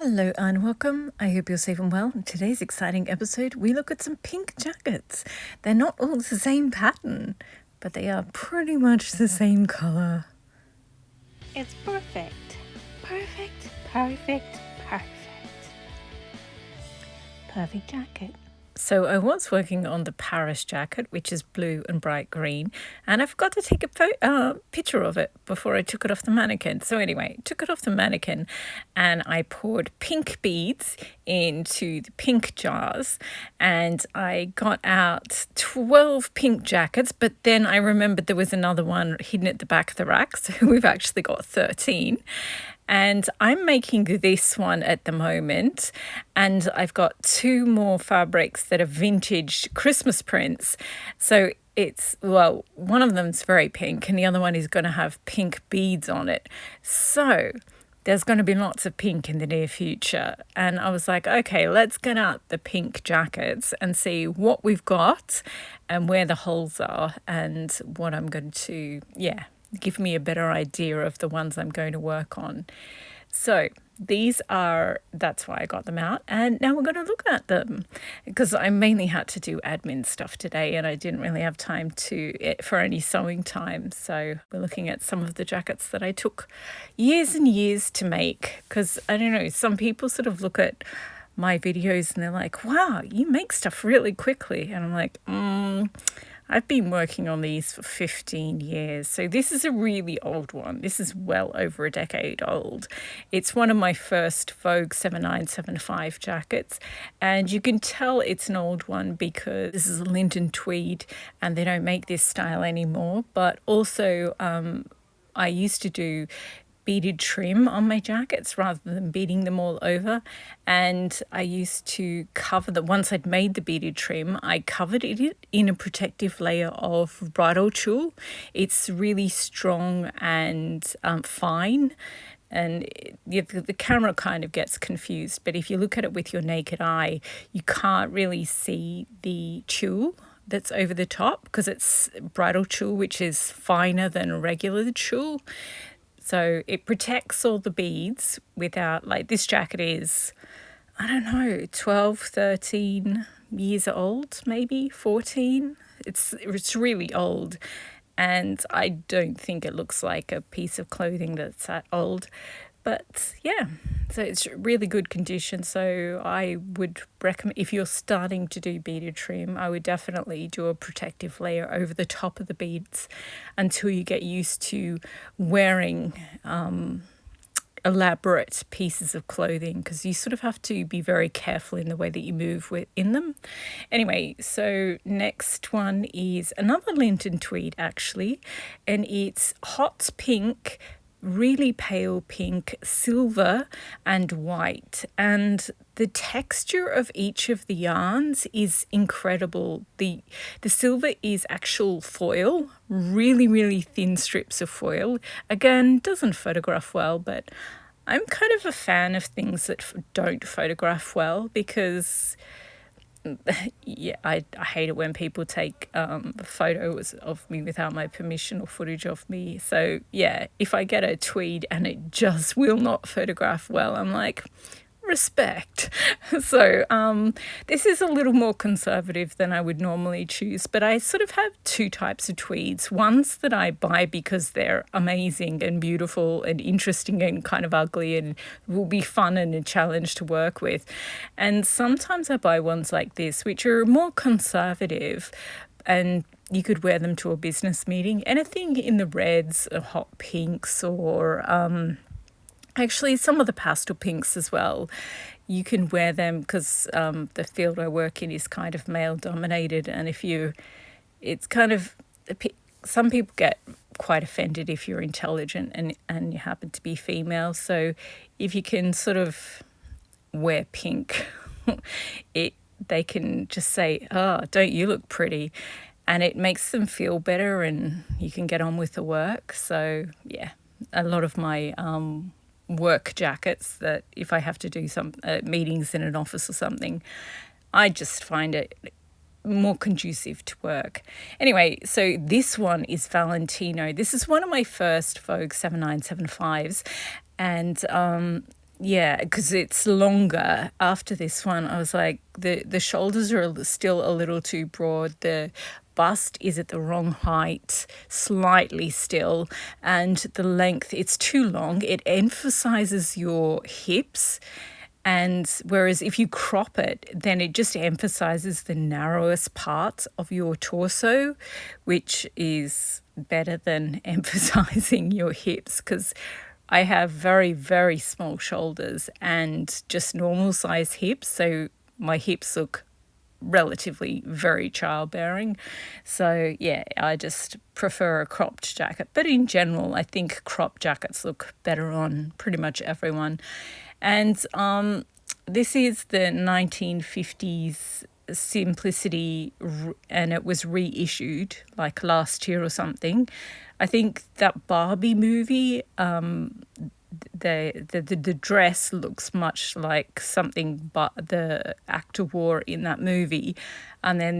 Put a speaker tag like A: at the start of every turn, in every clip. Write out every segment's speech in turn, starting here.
A: Hello and welcome. I hope you're safe and well. In today's exciting episode, we look at some pink jackets. They're not all the same pattern, but they are pretty much the same color.
B: It's perfect. Perfect, perfect, perfect. Perfect jacket.
A: So I was working on the Paris jacket, which is blue and bright green, and I forgot to take a picture of it before I took it off the mannequin. So anyway, took it off the mannequin and I poured pink beads into the pink jars, and I got out 12 pink jackets, but then I remembered there was another one hidden at the back of the rack, so we've actually got 13. And I'm making this one at the moment, and I've got two more fabrics that are vintage Christmas prints. So one of them's very pink and the other one is going to have pink beads on it. So there's going to be lots of pink in the near future. And I was like, okay, let's get out the pink jackets and see what we've got and where the holes are and what I'm going to, give me a better idea of the ones I'm going to work on. So that's why I got them out, and now we're going to look at them because I mainly had to do admin stuff today and I didn't really have time for any sewing time. So we're looking at some of the jackets that I took years and years to make, because I don't know, some people sort of look at my videos and they're like, wow, you make stuff really quickly, and I'm like, I've been working on these for 15 years. So this is a really old one. This is well over a decade old. It's one of my first Vogue 7975 jackets. And you can tell it's an old one because this is a Linton tweed and they don't make this style anymore. But also I used to do beaded trim on my jackets rather than beading them all over, and I used to cover that. Once I'd made the beaded trim, I covered it in a protective layer of bridal tulle. It's really strong and fine, and the camera kind of gets confused, but if you look at it with your naked eye, you can't really see the tulle that's over the top because it's bridal tulle, which is finer than regular tulle. So it protects all the beads without, like, this jacket is, I don't know, 12, 13 years old, maybe 14. It's really old. And I don't think it looks like a piece of clothing that's that old. But yeah, so it's really good condition. So I would recommend, if you're starting to do beaded trim, I would definitely do a protective layer over the top of the beads until you get used to wearing elaborate pieces of clothing, because you sort of have to be very careful in the way that you move in them. Anyway, so next one is another Linton tweed actually, and it's hot pink, really pale pink, silver and white, and the texture of each of the yarns is incredible. The silver is actual foil, really thin strips of foil. Again, doesn't photograph well, but I'm kind of a fan of things that don't photograph well, because I hate it when people take photos of me without my permission or footage of me. So yeah, if I get a tweed and it just will not photograph well, I'm like, respect. So this is a little more conservative than I would normally choose, but I sort of have two types of tweeds. Ones that I buy because they're amazing and beautiful and interesting and kind of ugly and will be fun and a challenge to work with. And sometimes I buy ones like this, which are more conservative, and you could wear them to a business meeting. Anything in the reds or hot pinks, or actually some of the pastel pinks as well. You can wear them because the field I work in is kind of male dominated, and it's kind of, some people get quite offended if you're intelligent and you happen to be female. So if you can sort of wear pink, they can just say, oh, don't you look pretty? And it makes them feel better and you can get on with the work. So yeah, a lot of my work jackets, that if I have to do some meetings in an office or something, I just find it more conducive to work. Anyway, so this one is Valentino. This is one of my first Vogue 7975s, and yeah, because it's longer after this one. I was like, the shoulders are still a little too broad. The bust is at the wrong height, slightly still, and the length, it's too long. It emphasizes your hips. And whereas if you crop it, then it just emphasizes the narrowest part of your torso, which is better than emphasizing your hips, because I have very, very small shoulders and just normal size hips. So my hips look relatively very childbearing. So yeah, I just prefer a cropped jacket. But in general, I think cropped jackets look better on pretty much everyone. And this is the 1950s Simplicity, and it was reissued like last year or something. I think that Barbie movie, the dress looks much like something but the actor wore in that movie, and then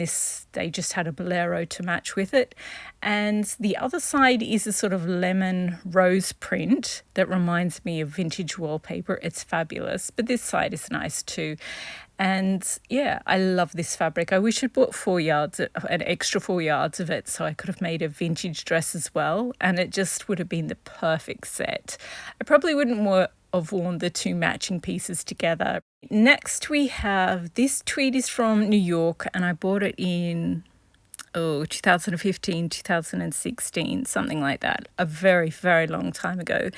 A: they just had a bolero to match with it. And the other side is a sort of lemon rose print that reminds me of vintage wallpaper. It's fabulous, but this side is nice too. And yeah, I love this fabric. I wish I'd bought 4 yards, an extra 4 yards of it, so I could have made a vintage dress as well. And it just would have been the perfect set. I probably wouldn't have worn the two matching pieces together. Next, we have this tweed is from New York, and I bought it in 2015, 2016, something like that, a very, very long time ago.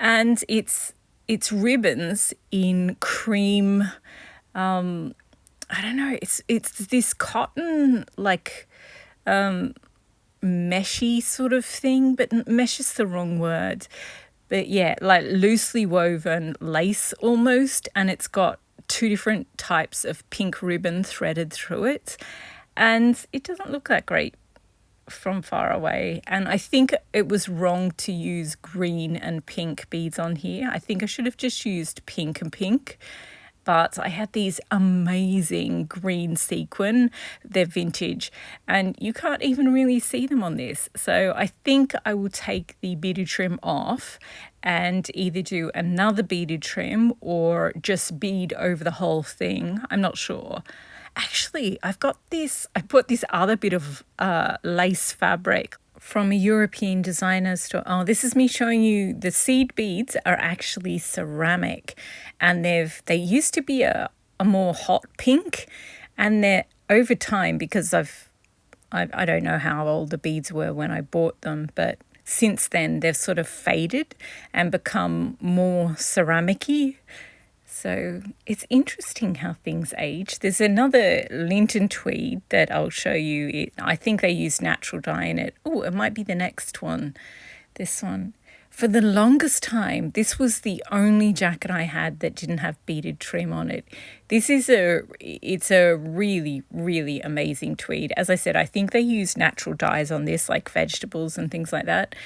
A: And it's ribbons in cream. I don't know, it's this cotton, like meshy sort of thing, but mesh is the wrong word. But yeah, like loosely woven lace almost, and it's got 2 different types of pink ribbon threaded through it. And it doesn't look that great from far away. And I think it was wrong to use green and pink beads on here. I think I should have just used pink and pink. But I had these amazing green sequin. They're vintage, and you can't even really see them on this. So I think I will take the beaded trim off and either do another beaded trim or just bead over the whole thing. I'm not sure. Actually, I put this other bit of lace fabric from a European designer store. Oh, this is me showing you the seed beads are actually ceramic, and they used to be a more hot pink, and they're over time, because I don't know how old the beads were when I bought them, but since then they've sort of faded and become more ceramic-y. So it's interesting how things age. There's another Linton tweed that I'll show you. I think they use natural dye in it. Oh, it might be the next one. This one. For the longest time, this was the only jacket I had that didn't have beaded trim on it. It's a really, really amazing tweed. As I said, I think they use natural dyes on this, like vegetables and things like that.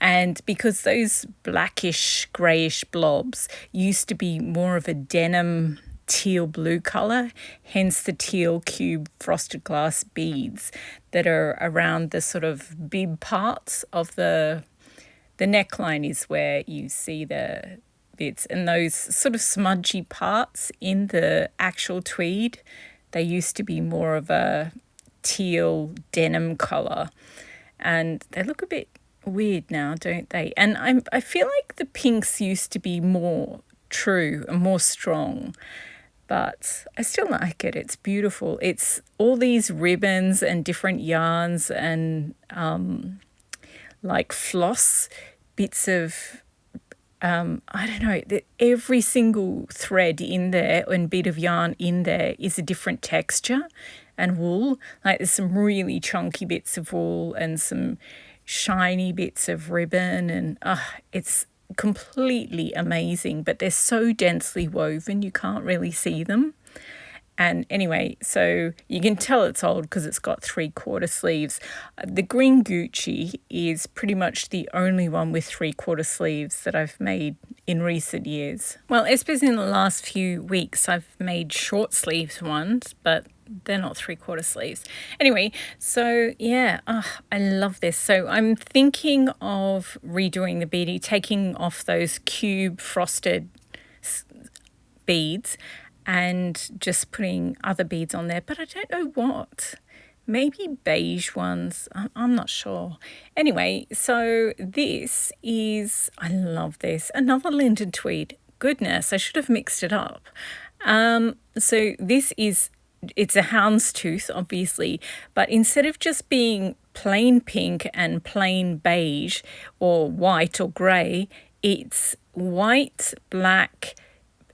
A: And because those blackish, greyish blobs used to be more of a denim teal blue colour, hence the teal cube frosted glass beads that are around the sort of bib parts of the neckline is where you see the bits, and those sort of smudgy parts in the actual tweed, they used to be more of a teal denim colour, and they look a bit weird now, don't they? And I feel like the pinks used to be more true and more strong, but I still like it. It's beautiful. It's all these ribbons and different yarns and like floss bits of I don't know, every single thread in there and bit of yarn in there is a different texture and wool. Like there's some really chunky bits of wool and some shiny bits of ribbon, and it's completely amazing, but they're so densely woven you can't really see them. And anyway, so you can tell it's old because it's got 3/4 sleeves. The green Gucci is pretty much the only one with 3/4 sleeves that I've made in recent years. Well, I suppose in the last few weeks I've made short sleeves ones, but they're not 3/4 sleeves. Anyway, so yeah, I love this. So I'm thinking of redoing the beadie, taking off those cube frosted beads and just putting other beads on there, but I don't know what. Maybe beige ones. I'm not sure. Anyway, so this is, I love this, another Linden tweed. Goodness, I should have mixed it up. So this is, it's a hound's tooth, obviously, but instead of just being plain pink and plain beige or white or grey, it's white, black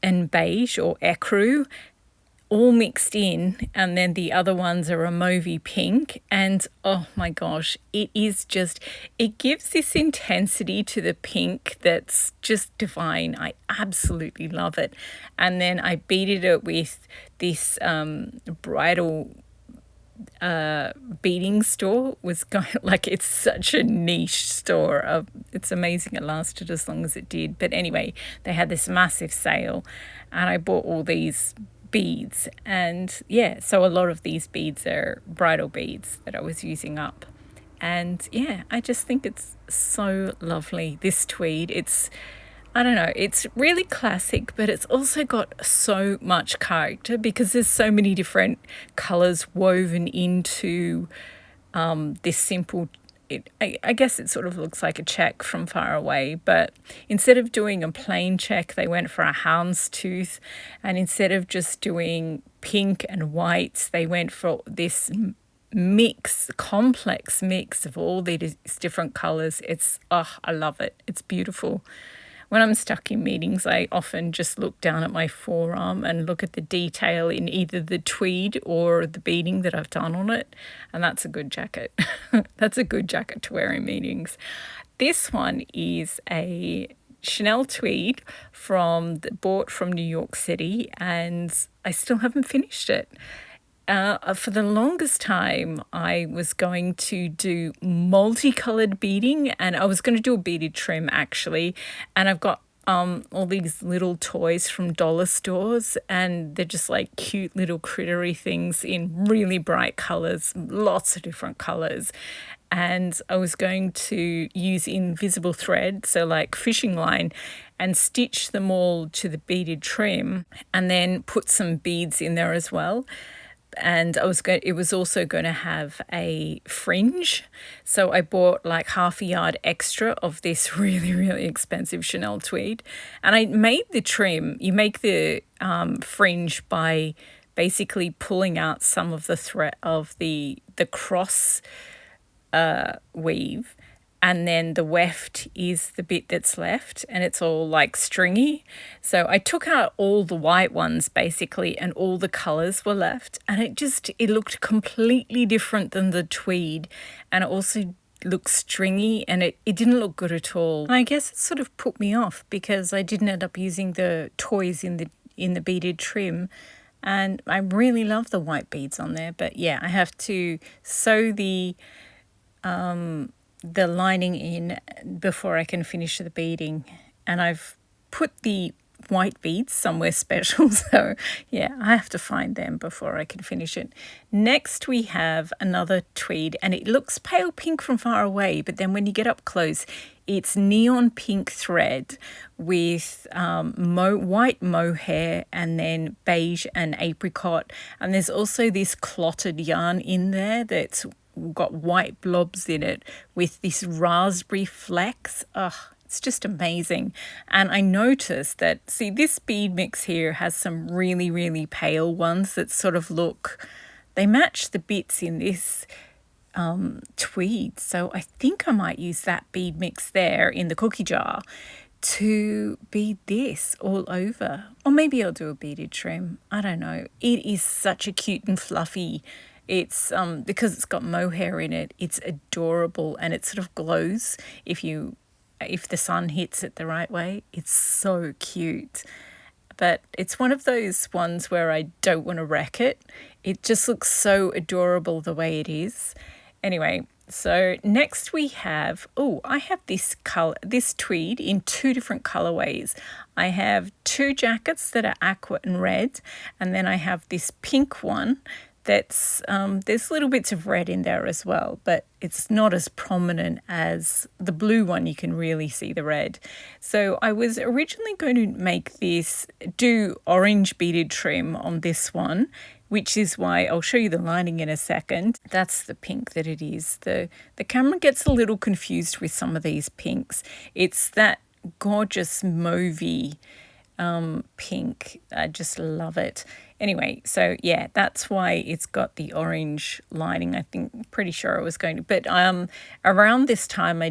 A: and beige or ecru all mixed in, and then the other ones are a mauvey pink, and oh my gosh, it is just, it gives this intensity to the pink that's just divine. I absolutely love it. And then I beaded it with this bridal beading store. Was going, like, it's such a niche store. It's amazing it lasted as long as it did. But anyway, they had this massive sale and I bought all these beads, and yeah, so a lot of these beads are bridal beads that I was using up. And yeah, I just think it's so lovely, this tweed. It's, I don't know, it's really classic, but it's also got so much character because there's so many different colors woven into this simple, I guess it sort of looks like a check from far away, but instead of doing a plain check, they went for a hound's tooth. And instead of just doing pink and whites, they went for this mix, complex mix of all these different colors. It's, oh, I love it. It's beautiful. When I'm stuck in meetings, I often just look down at my forearm and look at the detail in either the tweed or the beading that I've done on it. And that's a good jacket. That's a good jacket to wear in meetings. This one is a Chanel tweed bought from New York City, and I still haven't finished it. For the longest time, I was going to do multicolored beading, and I was going to do a beaded trim actually. And I've got all these little toys from dollar stores, and they're just like cute little crittery things in really bright colors, lots of different colors. And I was going to use invisible thread, so like fishing line, and stitch them all to the beaded trim, and then put some beads in there as well. And it was also going to have a fringe. So I bought like half a yard extra of this really, really expensive Chanel tweed. And I made the trim. You make the fringe by basically pulling out some of the thread of the cross weave. And then the weft is the bit that's left, and it's all like stringy. So I took out all the white ones basically, and all the colors were left, and it looked completely different than the tweed, and it also looked stringy, and it didn't look good at all. And I guess it sort of put me off because I didn't end up using the toys in the beaded trim. And I really love the white beads on there, but yeah, I have to sew the lining in before I can finish the beading, and I've put the white beads somewhere special, so yeah, I have to find them before I can finish it. Next we have another tweed, and it looks pale pink from far away, but then when you get up close, it's neon pink thread with white mohair and then beige and apricot, and there's also this clotted yarn in there that's got white blobs in it with this raspberry flecks. It's just amazing. And I noticed that, see, this bead mix here has some really, really pale ones that sort of they match the bits in this tweed. So I think I might use that bead mix there in the cookie jar to bead this all over. Or maybe I'll do a beaded trim. I don't know. It is such a cute and fluffy. It's because it's got mohair in it, it's adorable, and it sort of glows if the sun hits it the right way. It's so cute. But it's one of those ones where I don't want to wreck it. It just looks so adorable the way it is. Anyway, so next we have, I have this tweed in two different colorways. I have two jackets that are aqua and red, and then I have this pink one that's there's little bits of red in there as well, but it's not as prominent as the blue one. You can really see the red. So I was originally going to do orange beaded trim on this one, which is why I'll show you the lining in a second. That's the pink that it is. The camera gets a little confused with some of these pinks. It's that gorgeous mauvey pink. I just love it. Anyway, so yeah, that's why it's got the orange lining. Pretty sure I was going to, but around this time I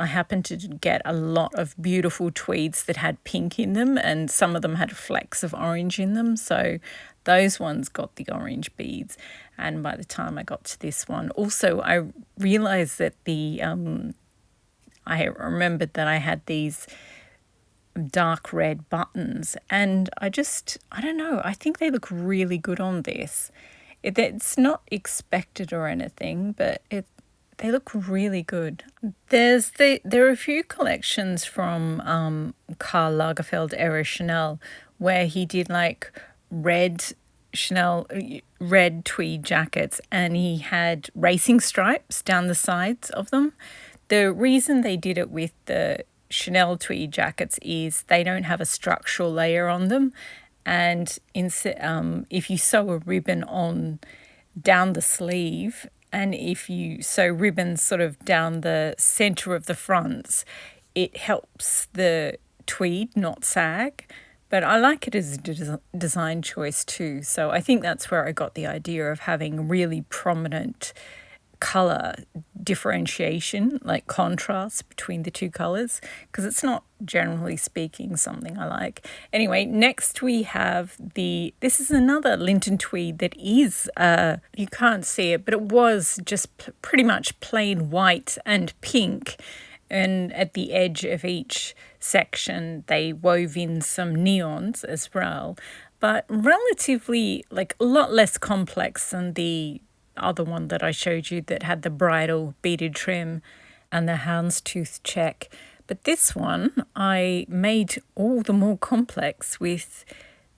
A: happened to get a lot of beautiful tweeds that had pink in them, and some of them had flecks of orange in them. So those ones got the orange beads. And by the time I got to this one, also I realized that I remembered that I had these dark red buttons, and I don't know, I think they look really good on this. It's not expected or anything, but they look really good. There are a few collections from Karl Lagerfeld era Chanel where he did like red tweed jackets, and he had racing stripes down the sides of them. The reason they did it with the Chanel tweed jackets is they don't have a structural layer on them, and if you sew a ribbon on down the sleeve, and if you sew ribbons sort of down the center of the fronts, it helps the tweed not sag. But I like it as a design choice too, so I think that's where I got the idea of having really prominent color differentiation, like contrast between the two colors, because it's not, generally speaking, something I like. Anyway, next we have this is another Linton tweed that is, you can't see it, but it was just pretty much plain white and pink, and at the edge of each section they wove in some neons as well, but relatively, like, a lot less complex than the other one that I showed you that had the bridal beaded trim and the houndstooth check. But this one I made all the more complex with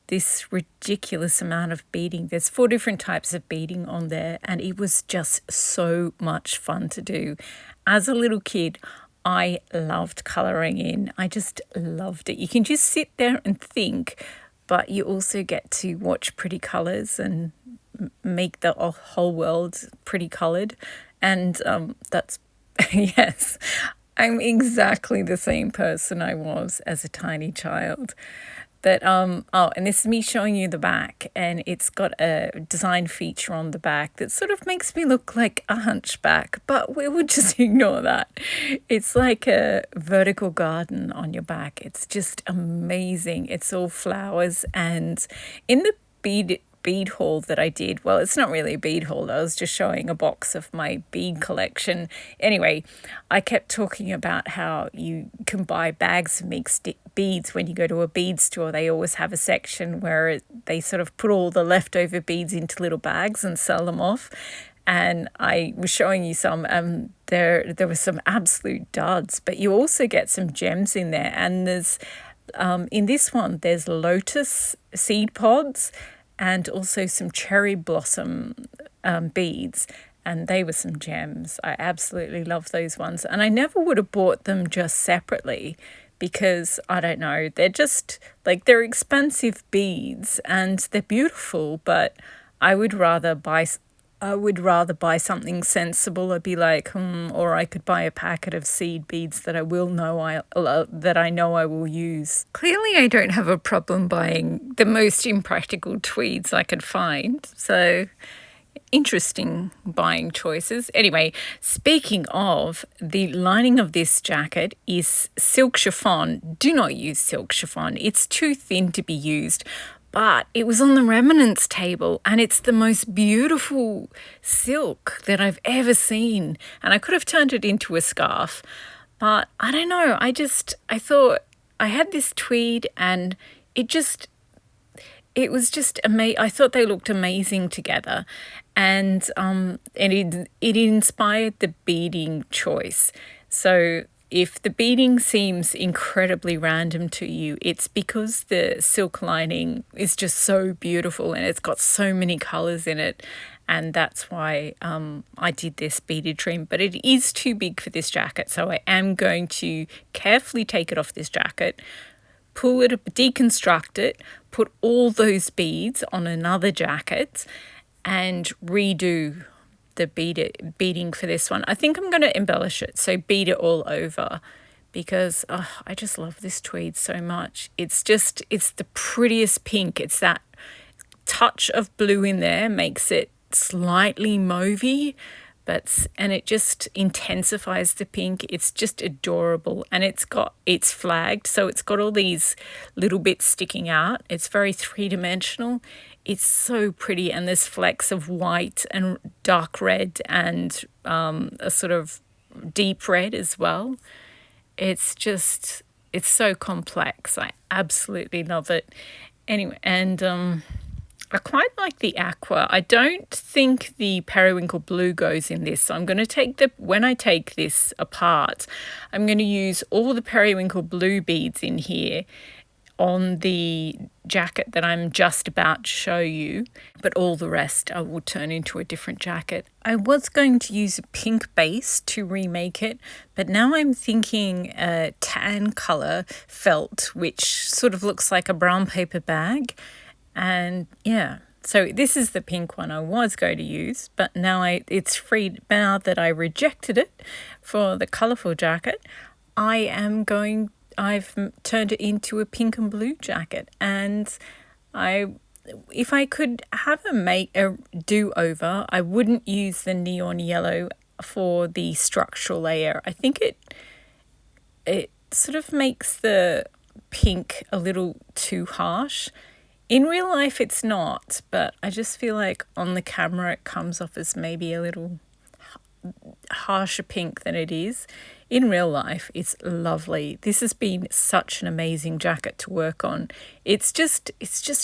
A: this ridiculous amount of beading. There's 4 different types of beading on there, and it was just so much fun to do. As a little kid, I loved colouring in. I just loved it. You can just sit there and think, but you also get to watch pretty colours and make the whole world pretty coloured. And that's, yes, I'm exactly the same person I was as a tiny child. But, and this is me showing you the back, and it's got a design feature on the back that sort of makes me look like a hunchback, but we would just ignore that. It's like a vertical garden on your back. It's just amazing. It's all flowers, and in the bead haul that I did, well, it's not really a bead haul, I was just showing a box of my bead collection. Anyway, I kept talking about how you can buy bags of mixed beads when you go to a bead store. They always have a section where they sort of put all the leftover beads into little bags and sell them off. And I was showing you some, there were some absolute duds, but you also get some gems in there. And there's, in this one, there's lotus seed pods, and also some cherry blossom beads, and they were some gems. I absolutely love those ones, and I never would have bought them just separately because, I don't know, they're just, like, they're expensive beads and they're beautiful, but I would rather buy something sensible. I'd be like, or I could buy a packet of seed beads that I know I will use. Clearly, I don't have a problem buying the most impractical tweeds I could find. So, interesting buying choices. Anyway, speaking of, the lining of this jacket is silk chiffon. Do not use silk chiffon. It's too thin to be used. But it was on the remnants table, and it's the most beautiful silk that I've ever seen. And I could have turned it into a scarf, but I don't know. I thought I had this tweed, and it was just amazing. I thought they looked amazing together, and it inspired the beading choice. So if the beading seems incredibly random to you, it's because the silk lining is just so beautiful and it's got so many colours in it. And that's why I did this beaded trim. But it is too big for this jacket, so I am going to carefully take it off this jacket, pull it, deconstruct it, put all those beads on another jacket and redo the beading for this one. I think I'm going to embellish it, so bead it all over, because I just love this tweed so much. It's the prettiest pink. It's that touch of blue in there makes it slightly mauvey, and it just intensifies the pink. It's just adorable, and it's flagged, so it's got all these little bits sticking out. It's very three-dimensional. It's so pretty, and there's flecks of white and dark red and a sort of deep red as well. It's so complex. I absolutely love it. Anyway, and I quite like the aqua. I don't think the periwinkle blue goes in this, so I'm going to when I take this apart, I'm going to use all the periwinkle blue beads in here on the jacket that I'm just about to show you, but all the rest I will turn into a different jacket. I was going to use a pink base to remake it, but now I'm thinking a tan colour felt, which sort of looks like a brown paper bag. And yeah, so this is the pink one I was going to use, but now it's free. Now that I rejected it for the colourful jacket, I've turned it into a pink and blue jacket. And if I could have a do-over, I wouldn't use the neon yellow for the structural layer. I think it sort of makes the pink a little too harsh. In real life, it's not, but I just feel like on the camera it comes off as maybe a little harsher pink than it is. In real life, it's lovely. This has been such an amazing jacket to work on. It's just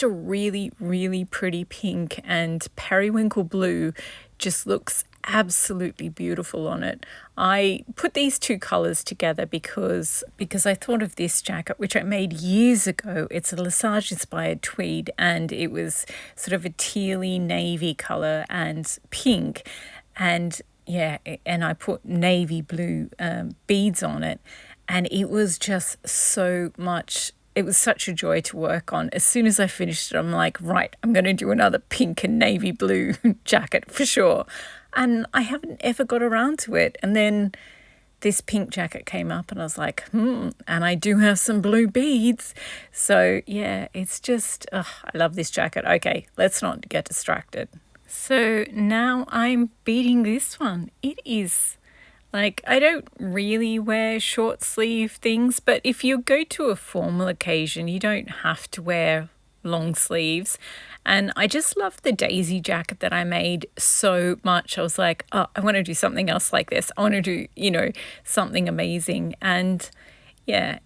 A: a really, really pretty pink, and periwinkle blue just looks absolutely beautiful on it. I put these two colours together because I thought of this jacket, which I made years ago. It's a Lesage inspired tweed, and it was sort of a tealy navy colour and pink, and yeah, and I put navy blue beads on it, and it was just so much. It was such a joy to work on. As soon as I finished it, I'm like, right, I'm going to do another pink and navy blue jacket for sure. And I haven't ever got around to it. And then this pink jacket came up and I was like, and I do have some blue beads. So yeah, it's just, I love this jacket. Okay, let's not get distracted. So now I'm beading this one. It is like, I don't really wear short sleeve things, but if you go to a formal occasion, you don't have to wear long sleeves. And I just love the daisy jacket that I made so much. I was like, I want to do something else like this. I want to do, something amazing. And yeah,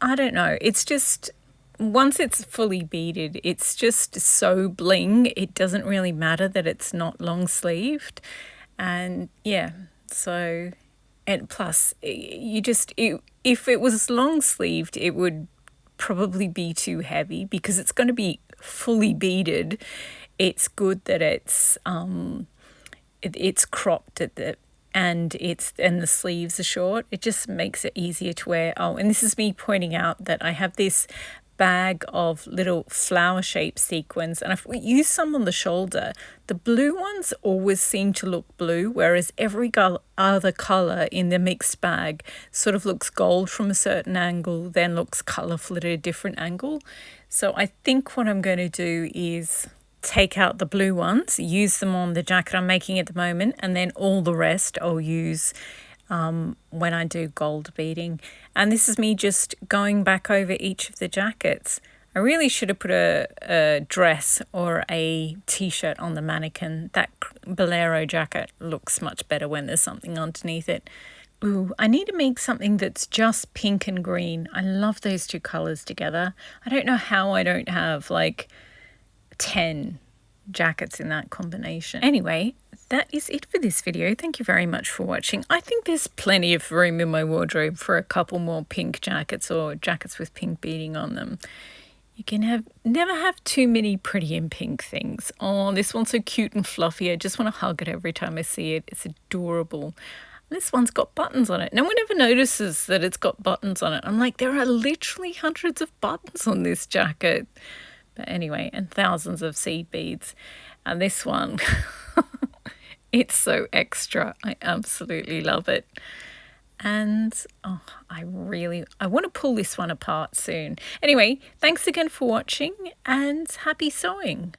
A: I don't know. It's just, once it's fully beaded, it's just so bling. It doesn't really matter that it's not long sleeved. And yeah, so, and plus if it was long sleeved, it would probably be too heavy because it's going to be fully beaded. It's good that it's cropped at and the sleeves are short. It just makes it easier to wear. Oh, and this is me pointing out that I have this bag of little flower shaped sequins, and I've used some on the shoulder. The blue ones always seem to look blue, whereas every other colour in the mixed bag sort of looks gold from a certain angle, then looks colourful at a different angle. So I think what I'm going to do is take out the blue ones, use them on the jacket I'm making at the moment, and then all the rest I'll use when I do gold beading. And this is me just going back over each of the jackets. I really should have put a dress or a t-shirt on the mannequin. That bolero jacket looks much better when there's something underneath it. Ooh, I need to make something that's just pink and green. I love those two colours together. I don't know how I don't have like 10 jackets in that combination. Anyway, that is it for this video. Thank you very much for watching. I think there's plenty of room in my wardrobe for a couple more pink jackets or jackets with pink beading on them. You can never have too many pretty and pink things. Oh, this one's so cute and fluffy. I just want to hug it every time I see it. It's adorable. This one's got buttons on it. No one ever notices that it's got buttons on it. I'm like, there are literally hundreds of buttons on this jacket. But anyway, and thousands of seed beads. And this one, it's so extra. I absolutely love it. And oh, I want to pull this one apart soon. Anyway, thanks again for watching and happy sewing.